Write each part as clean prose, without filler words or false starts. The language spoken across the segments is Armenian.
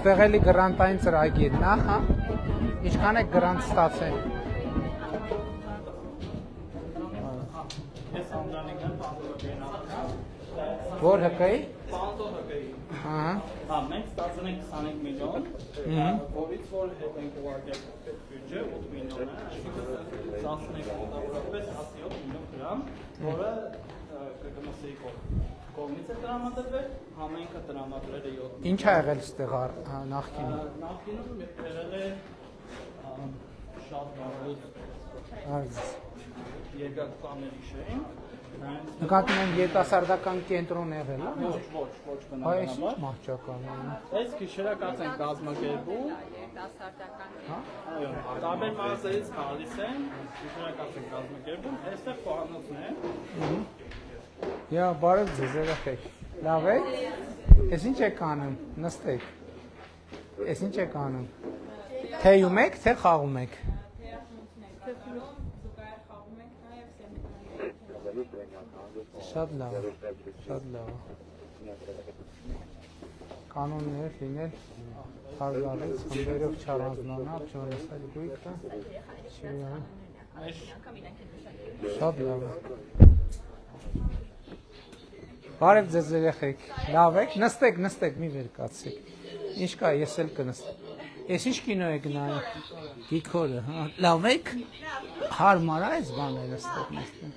Ստեղելի գրանտային ծրագիրն է, հա։ Ինչքան եք գրանտ ստացել։ Որ հկայի։ Ահա։ Հա, մենք ստացել ենք 25 միլիոն, որից որ հետ ենք ուղարկել բյուջե 8 միլիոն է, այսինքն ստացել ենք մոտավորապես 17 միլիոն դրամ, որը ԿԿՄՍ-ի կողմից է տրամադրվել, համայնքը տրամադրել է 7 միլիոն։ Ինչ ա եղել ստեղ նախկինում։ Նախկինում եղել է շատ բարդ երկաթուղաների շենք։ Նկատում եմ երիտասարդական կենտրոն եղել, հա։ Ոչ Այս ինչ մահճական է։ Այս գիշերակաց են կազմակերպում։ Երիտասարդական Այո, տարբեր մարզերից գալիս են, գիշերակաց են կազմակերպում, այստեղ խոհանոցն է։ Յա, բարև ձեզ երեխեք։ Լավ եք։ Էս ինչ եք անում։ Նստեք։ Էս ինչ եք անում։ Թեյում եք, թե խաղում եք։ Շատ լավ, շատ լավ։ Կանոններ լինել հարգալից, խմբերով չառանձնանալ, չոնեսել գույքը, շատ լավ է։ Բարև ձեզ երեխեք, լավ եք, նստեք, մի վեր կացեք, ինչ կա, ես էլ կնստեմ։ Ես ինչ կինո եք նայում, գիքորը, լավ եք, հարմար է այս բաները ստեղ նստեմ։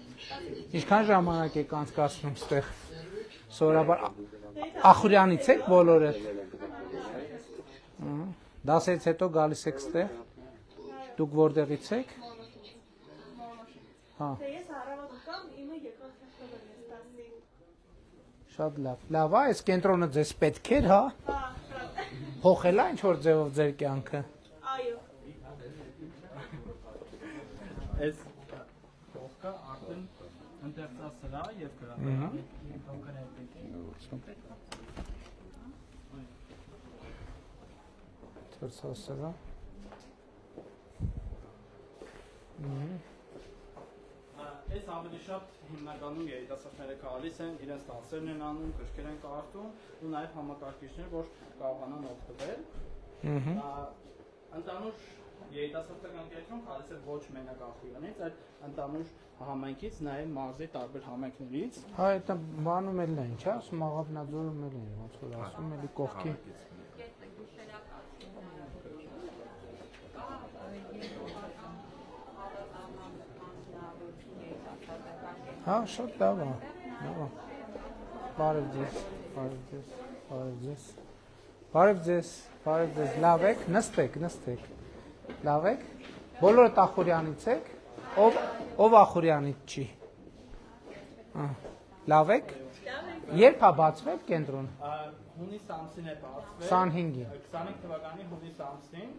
Ինչքան ժամանակ եք անցկացնում ստեղ, սովորաբար Ախուրյանից եք բոլորը, դասերից հետո գալիս եք ստեղ, դուք որտեղից եք, շատ լավ, այս կենտրոնը ձեզ պետք էր, հա, փոխել է ինչ-որ ձևով ձեր կյանքը։ Այո։ Այս փոխքը արդեն ընթերցասրա եւ գրադարան փոքր հետեւի։ Ընթերցասրա։ Այս ավելի շատ հիմնականում երիտասարդները գալիս են, իրենց դասերն են անում, գրքեր են կարդում ու նաև համակարգիչներ, որ կարողանան օգտվել։ Ընդհանուր երիտասարդական կենտրոն գալիս է ոչ մենակ Ախուրյանից, այլ ընդհանուր համայնքից, նաև մարզի տարբեր համայնքներից։ Հա, այդ բանում էլ է, ինչ ասում, Աղավնաձորում էլ է, ոնց որ ասում, էլի կողքի։ Հա, շատ լավ է, բարև ձեզ, լավ եք, նստեք, լավ եք, բոլորը Ախուրյանից եք, ով Ախուրյանից չի, լավ եք, Երբ է բացվել կենտրոն։ Հունիս ամսին է բացվել։ 25-ին։ 25 թվականի հունիս ամսին։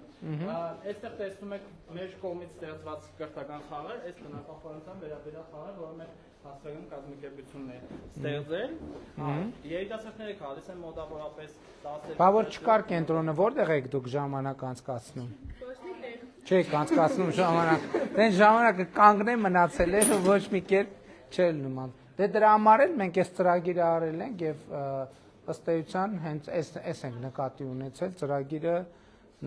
Այստեղ տեսնում եք մեր կողմից ստեղծված կրթական խաղեր, այս բնակավարության վերաբերյալ խաղեր, որը մեր հասարակական կազմակերպությունն է ստեղծել։ Երիտասարդները գալիս են մոտավորապես 10-ից։ Բա որ չկար կենտրոնը, որտեղ եք դուք ժամանակ անցկացնում։ Չեք անցկացնում ժամանակ։ Դեն ժամանակը կանգնե մնացել է, ոչ մի կերպ չէր նման։ Դե դրա համար էլ մենք այս ծրագիրը արել ենք եւ ըստ էության հենց այս ենք նկատի ունեցել ծրագիրը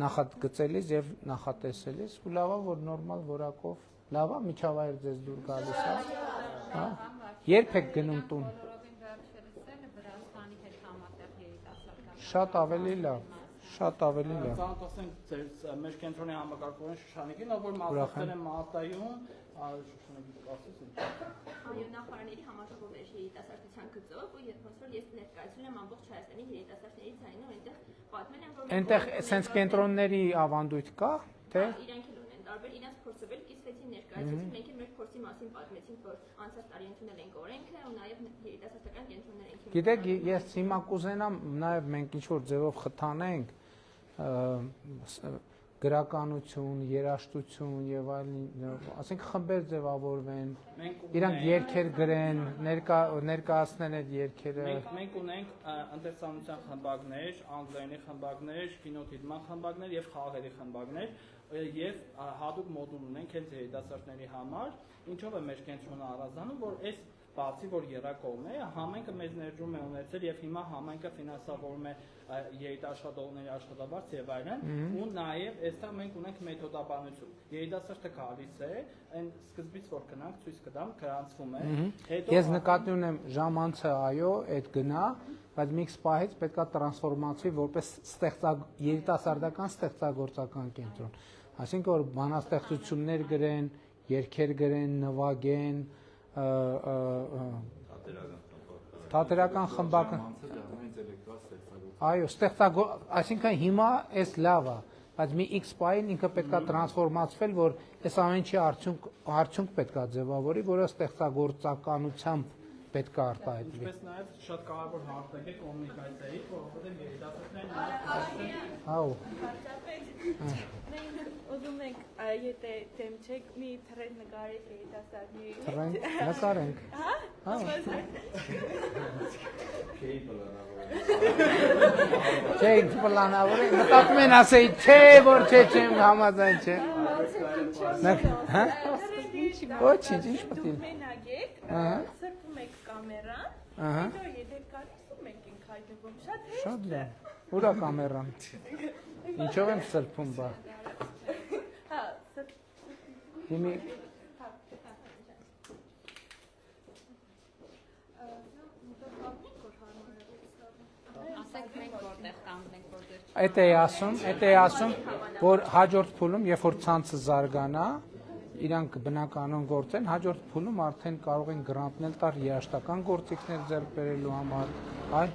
նախագծելիս եւ նախատեսելիս ու լավա որ նորմալ որակով լավա միջավայր ձեզ դուր գալիս է հա երբ եք գնում տուն շատ ավելի լավ Ծանոթացնենք ձեր մեր կենտրոնի համակարգողին Շուշանիկին, ով որ մասնակցել է Մալտայում, Շուշանիկի ասես ինչ։ Այո, նախարարների համաժողով էր երիտասարդության գծով ու երբ որ ես ներկայացրել եմ ամբողջ Հայաստանի երիտասարդների ցանին ու այնտեղ պատմել եմ որ այնտեղ սենց կենտրոնների ավանդույթ կա թե իրանք էլ ունեն տարբեր իրենց փորձը վել կիսվեցին ներկայացրեցին մենք էլ մեր փորձի մասին պատմեցինք որ անցած տարի ընդունել ենք օրենքը ու նաև երիտասարդական կենտրոններ ենք գիտեք ես հիմա կուզենամ նաև մենք ինչ որ ձևով խթանենք գրականություն, երաժշտություն եւ այլն, ասենք խմբեր ձևավորվեն, իրանք երգեր գրեն, ներկայացնեն այդ երգերը։ Մենք ունենք ընթերցանության խմբակներ, անգլերենի խմբակներ, կինոդիտման խմբակներ եւ խաղերի խմբակներ եւ հատուկ մոդուլ ունենք հենց երիտասարդների համար, ինչով է մեր կենտրոնը առանձնանում, որ այս բացի որ երակողն է, համայնքը մեզ ներդրում է ունեցել եւ հիմա համայնքը ֆինանսավորում է երիտասարդների աշխատավարձ եւ այլն, ու նաեւ այստեղ մենք ունենք մեթոդաբանություն։ Երիտասարդը գալիս է, այն սկզբից որ գնանք ցույց կտամ, գրանցվում է։ Հետո ես նկատի ունեմ ժամանցը, այո, այդ գնա, բայց մի քիչ պետքա տրանսֆորմացիա որպես երիտասարդական ստեղծագործական կենտրոն։ Այսինքն որ բանաստեղծություններ գրեն, երգեր գրեն, նվագեն, թատերական խմբակ այո այսինքն հիմա էս լավ է բայց մի X պահին ինքը պետքա տրանսֆորմացվել որ այս ամեն ինչի արդյունք պետքա ձևավորի որը ստեղծագործականությամբ պետքա արտահայտվի ինչպես նաև շատ կարևոր հարթակ է կոմունիկացիայի որովհետև երիտասարդներն հաու Ուզում ենք, եթե դեմ չեք, մի թրեդ նկարեք երիտասարդների։ Թրեդ նկարենք։ Հա։ Չէ, պլանավոր է, մտածում են ասեի, չէ, որ չէ, չեմ համաձայն չէ։ Հա։ Ոչինչ, ինչ պետք է։ Մենակ եք, սրբում եք կամերան, հետո եթե կարիք ենք ենք հայտնվում, շատ լավ։ Ուրա կամերան։ Ինչով եմ սրբում բա։ Հիմի ասեք մենք որտեղ կանգնենք որտեղ Այդ է ասում, որ հաջորդ փուլում, երբ որ ցանցը զարգանա, իրանք բնականon գործեն, հաջորդ փուլում արդեն կարող են գրանտներ տալ երաշտական գործիքներ ձեռք բերելու համար, այ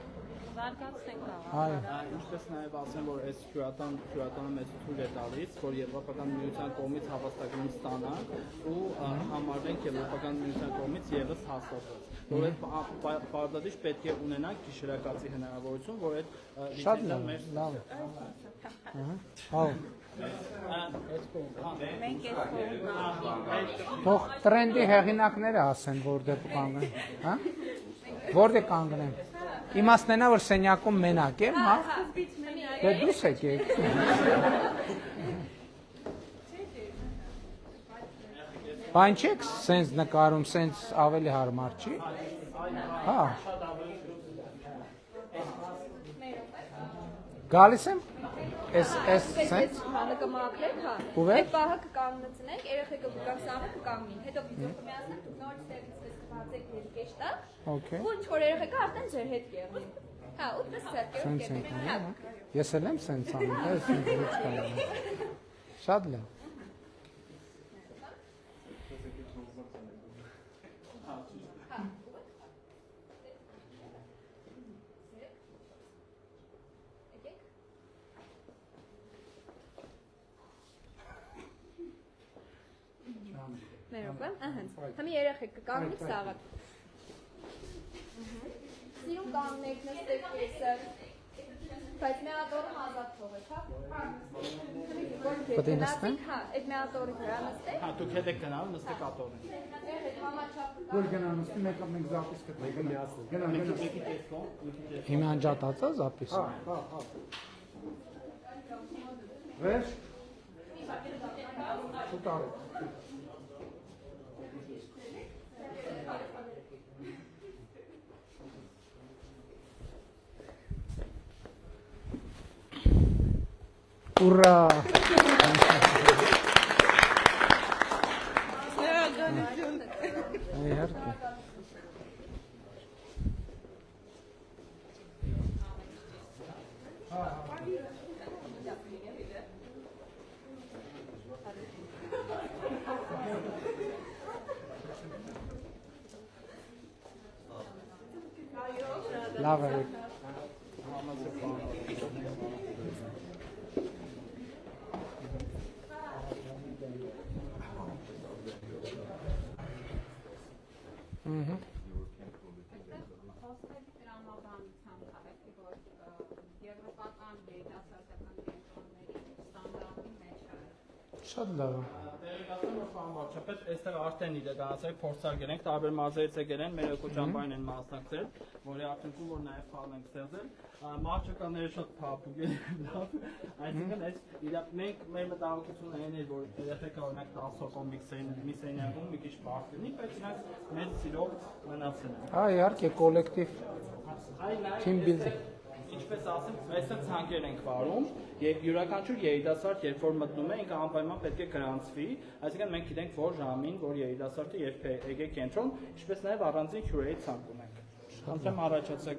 զարգացնենք այո Ինչպես նաև ասեմ, որ այս հյուրատանը մեծ թույլ է տալիս, որ Եվրոպական միության կողմից հավաստագրում ստանանք ու համարվենք Եվրոպական միության կողմից եւս հաստատված։ Որ այդ պարտադիր պետք է ունենանք գիշերակացի հնարավորություն, որ այդ շատ լավ։ Հա։ մենք Թող տրենդի հեղինակները ասեն, որտեղ կանգնեն, հա։ Որտեղ կանգնեն։ Իմաստնենա որ սենյակում մենակ եմ, հա։ Դե դուս եկեք։ Բան չեք սենց նկարում, սենց ավելի հարմար չի։ Հա։ Գալիս եմ։ Էս սենց կմաքրեք, հա։ Ուղղ է։ Այդ պահը կկանգնեցնենք, երեխեքը կգան սանը կկանգնին, հետո վիդեո կմիացնենք, դուք նորից տեղից կհացեք երկեշ տակ։ Okay։ Ու ինչ որ երեխեքը արդեն ձեր հետ կեղնին։ Հա, ու դες Սենց ցերկերով ենք կեղնին։ անում։ Ես էլ եմ սենց անում, հա, սենց ոչ կանում։ Շատ լավ։ Մերոպ, ահա։ Համի երեխեք կկանգնի սաղը։ Սիրում կանգնեք, նստեք եսը, բայց մեղատորը ազատ թողեք, հա։ Պետք է նստեմ։ Հա, այդ մեղատորի վրա նստեք։ Հա, դուք հետ եք գնալ, նստեք աթոռին։ Որ գնա նստի մեկ զապիս կտեք միացնել։ Գնա։ Մեկի տեսքով, Հիմա անջատած է զապիսը։ հա։ Վերջ։ Շուտ արեք։ Ուրա։ Իհարկե։ Լավ է։ Շատ լավ է։ Տեղեկացնում եմ ամբողջապես, այստեղ արդեն իրականացել փորձարկել ենք, տարբեր մարզերից եկել են, մեր էկոճամբարին են մասնակցել, որի արդյունքում որ նաև խաղն ենք ստեղծել։ Մարզչականները շատ փափուկ են, լավ, այսինքն այս մենք մեր մտահոգությունը այն էր, որ երեխեքը օրինակ 10 հոգով մի սենյակում մի քիչ բարդ լինի, բայց իրանք մեծ սիրով մնացել են։ Հա, իհարկե կոլեկտիվ team building։ Ինչպես ասեմ, այստեղ ցանկեր ենք վարում եւ յուրաքանչյուր երիտասարդ երբ որ մտնում է, ինքը անպայման պետք է գրանցվի, այսինքն մենք գիտենք որ ժամին, որ երիտասարդը երբ է եկե կենտրոն, ինչպես նաեւ առանձին հյուրերի ցանկ ունենք։ Խնդրեմ առաջացեք։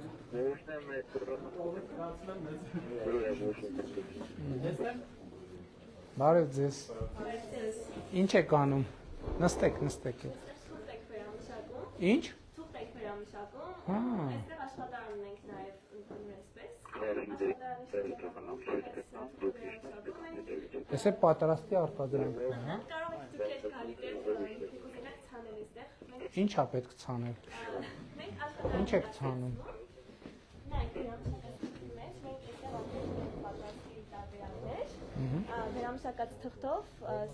Բարև ձեզ։ Ինչ եք անում։ Նստեք։ Ինչ։ Թուղթ վերամշակում, Հա։ այստեղ աշխատարան ունենք նաև ընդունել այսպես։ Էս է պատրաստի արտադրանք, հա։ Կարող եք դուք այդ գալիներ կուզենաք ցանել այստեղ։ Ինչ է պետք ցանել։ Մենք աշխատարան Ինչ եք ցանում։ նայեք վերամշակածի մեջ, մենք այստեղ ապրում պատրաստի տարբերաններ, վերամշակած թղթով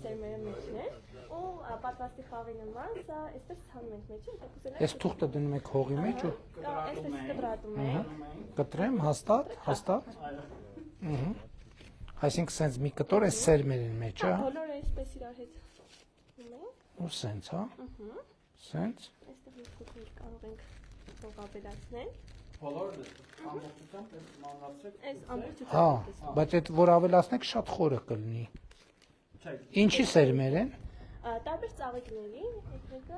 սերմերը մեջներ ու պատրաստի խաղի նման, սա այսպես ցանում ենք մեջը, դուք կուզենաք։ Այս թուղթը դնում եք հողի մեջ ու Այսպես կտրատում ենք։ կտրեմ հաստատ։ Այսինքն սենց մի կտոր է սերմերին մեջ, հա։ Բոլորը այսպես իրար հետ ունենք։ Ու սենց, հա։ Սենց։ Այստեղ մենք կարող ենք փոխաբերացնել։ Բոլորը ամբողջությամբ մանրացրեք։ Այս ամբողջությամբ։ Հա, բայց այդ որ ավելացնեք շատ խորը կլինի։ Ինչի սերմեր են։ Տարբեր ծաղիկների, եկնիկը։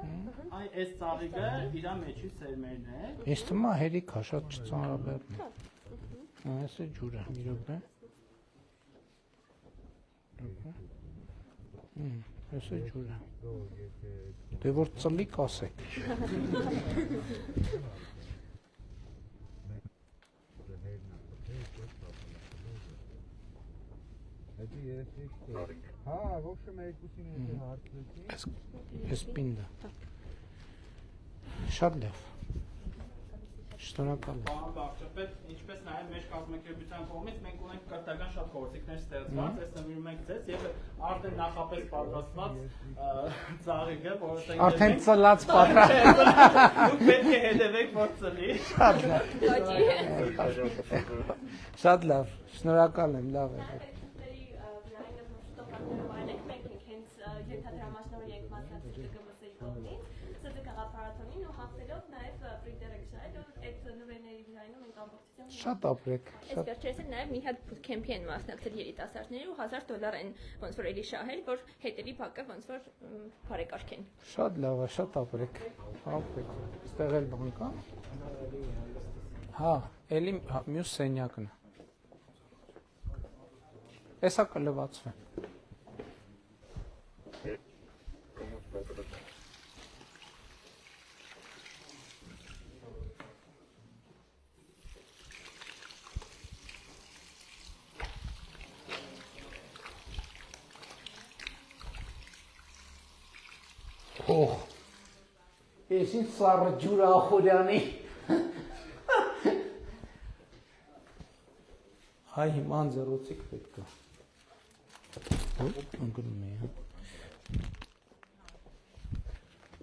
Այ այս ծաղիկը իր մեջի սերմերն է։ Ինձ թվում է հերիք է, շատ չծանրաբեռն է։ Այս է ջուրը, մի րոպե։ Այս է ջուրը։ Դե որ ծլի կասեք։ Հա, ողջ մեկուսին եթե հարցրեցի։ Այս պինդը։ Շատ լավ։ Շնորհակալ եմ։ Ամբողջապես, ինչպես նաև մեր կազմակերպության կողմից մենք ունենք կրթական շատ գործիքներ ստեղծված, այս նվիրում ենք ձեզ եւ արդեն նախապես պատրաստված ծաղիկը, որովհետեւ Արդեն ծլած պատրաստ։ դուք պետք է հետևեք որ ծլի։ Շատ լավ։ Շնորհակալ եմ, լավ է։ Շատ ապրեք։ Այս վերջերս նաև մի հատ bootcamp-ի են մասնակցել երիտասարդները ու $1000 են ոնց որ էլի շահել, որ հետևի բակը ոնց որ բարեկարգեն։ Շատ լավ է, շատ ապրեք։ Ապրեք։ Ստեղ էլ բան կա։ Հա, էլի մյուս սենյակն է։ Էսա կլվացվի։ Ես ինձ սառը ջուր ախորյանի Հայ հիմա անձեռոցիկ պետք է։ Ընկնում է։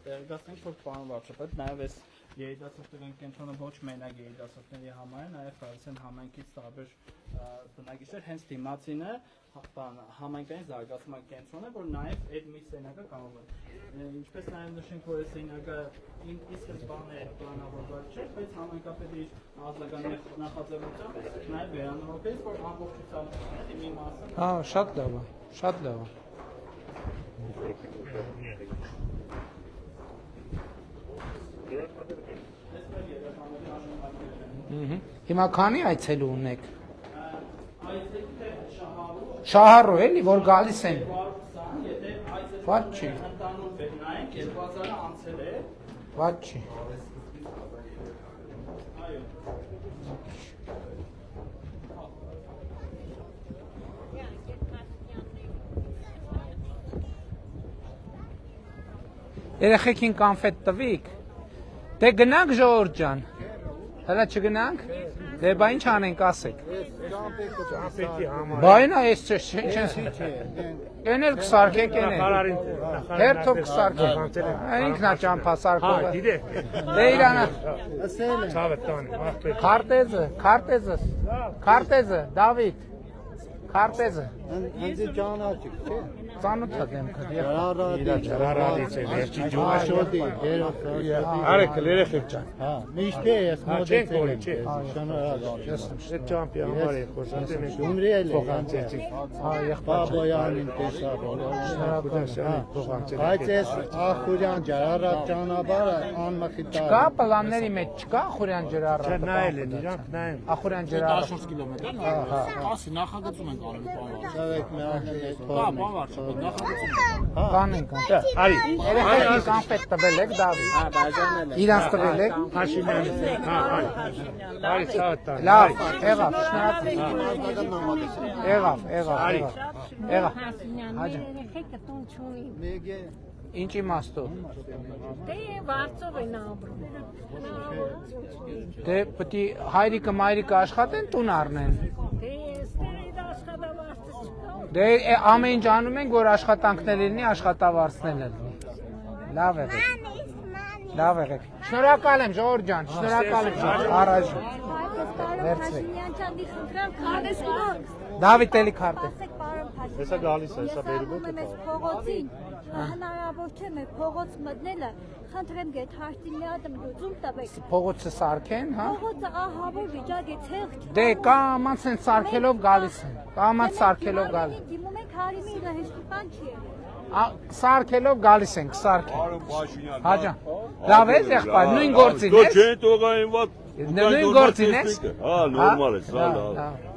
Տեղեկացնենք, որ պարոն վարչապետ, նաև այս երիտասարդական կենտրոնը ոչ մենակ երիտասարդների համար է, նաև գալիս են համայնքից տարբեր բնակիչներ, հենց դիմացին է համայնքային զարգացման կենտրոնը, որ նաև այդ մի սենյակը կարող է։ Ինչպես նաև նշենք, որ այս սենյակը ի սկզբանե պլանավորված չէ, բայց համայնքապետի ազգային նախաձեռնությամբ նաև վերանորոգվեց, որ ամբողջությամբ մի մասը։ Հա, շատ լավ է, շատ լավ է։ Հիմա քանի այցելու ունեք։ Շահառու էլի, որ գալիս են։ Ված չի։ Ված չի։ Երեխեքին կանֆետ տվիք։ Դե գնանք Ժողովուրդ ջան։ Հələ չգնանք։ Դե բա ինչ անենք ասեք։ Բայնա էս չեն։ Կենել կսարքեք կենել։ Հերթով կսարքեք։ Ինքնա ճամփա սարքողը։ Դե իրանա։ Քարտեզը, Դավիթ։ Քարտեզը։ Ինձ ճանաչիկ չէ։ Ծանոթ դեմքը։ Ջարարադից է, վերջի ջուաշոտի, Արեք երեխեք ջան։ հա, միշտ է ես Չենք որի, չէ։ շնորհակալ։ Այդ ճամփի համար է խոսանցել ենք Գյումրի էլ է, փոխանցեցի։ Հա, եղբայր։ Բաբոյանին տեսա Փոխանցել Բայց այս Ախուրյան ջարարատ ճանապարհը անմխիթար։ Կա պլանների մեջ չկա Ախուրյան ջրառը։ նայել են իրանք նայեն։ Ախուրյան ջրառը։ 14 կիլոմետր, հա, ասի նախագծում ենք արել բանը։ Ցավեք մի անգամ Հա, բան վարչապետ, նախագծում ենք։ Կանենք։ Արի։ Երեխեքին կանֆետ տվել եք Դավիթ։ Հա, բաժանել է։ Իրանց տվել եք։ Փաշինյանը։ Հա, արի ցավը տան։ Լավ, եղավ, շնորհակալ։ Եղավ։ Հաջա։ Երեխեքը տուն չունի։ մեկ է Ինչ իմաստով։ Դե վարձով են ապրում։ Դե պետք է հայրիկը մայրիկը աշխատեն տուն առնեն։ Դե ստերիդ աշխատավարձը չկա։ Դե ամեն ինչ անում ենք, որ աշխատանքներ լինի, աշխատավարձներ լինի։ Լավ եղեք։ Լավ եղեք։ Շնորհակալ եմ Ժողովուրդ ջան, շնորհակալ եմ առաջ։ Վերցրեք։ Փաշինյանի խնդրեմ քարտեզ կորք։ Դավիթ էլի քարտեզ։ Ասեք պարոն Փաշինյան։ Հեսա գալիս է, հեսա բերում եք։ Ես փողոցին հնարավոր չէ մեր փողոց մտնելը։ Խնդրեմ գետ հաշտին մի հատ լուծում տվեք։ Փողոցը սարքեն, հա։ Փողոցը ահավոր վիճակ է, ցեղ չկա։ Դե կամանց են սարքելով գալիս են։ Կամանց սարքելով գալիս։ Դիմում եք հարիմի իրա հեշտ բան չի եղել։ Սարքելով գալիս ենք, սարքեն։ Հաջա։ Լավ է, եղբայր, նույն գործին Դու ես։ չէ տողային ված։ Նույն գործին ես։ Հա, նորմալ է, սա լավ։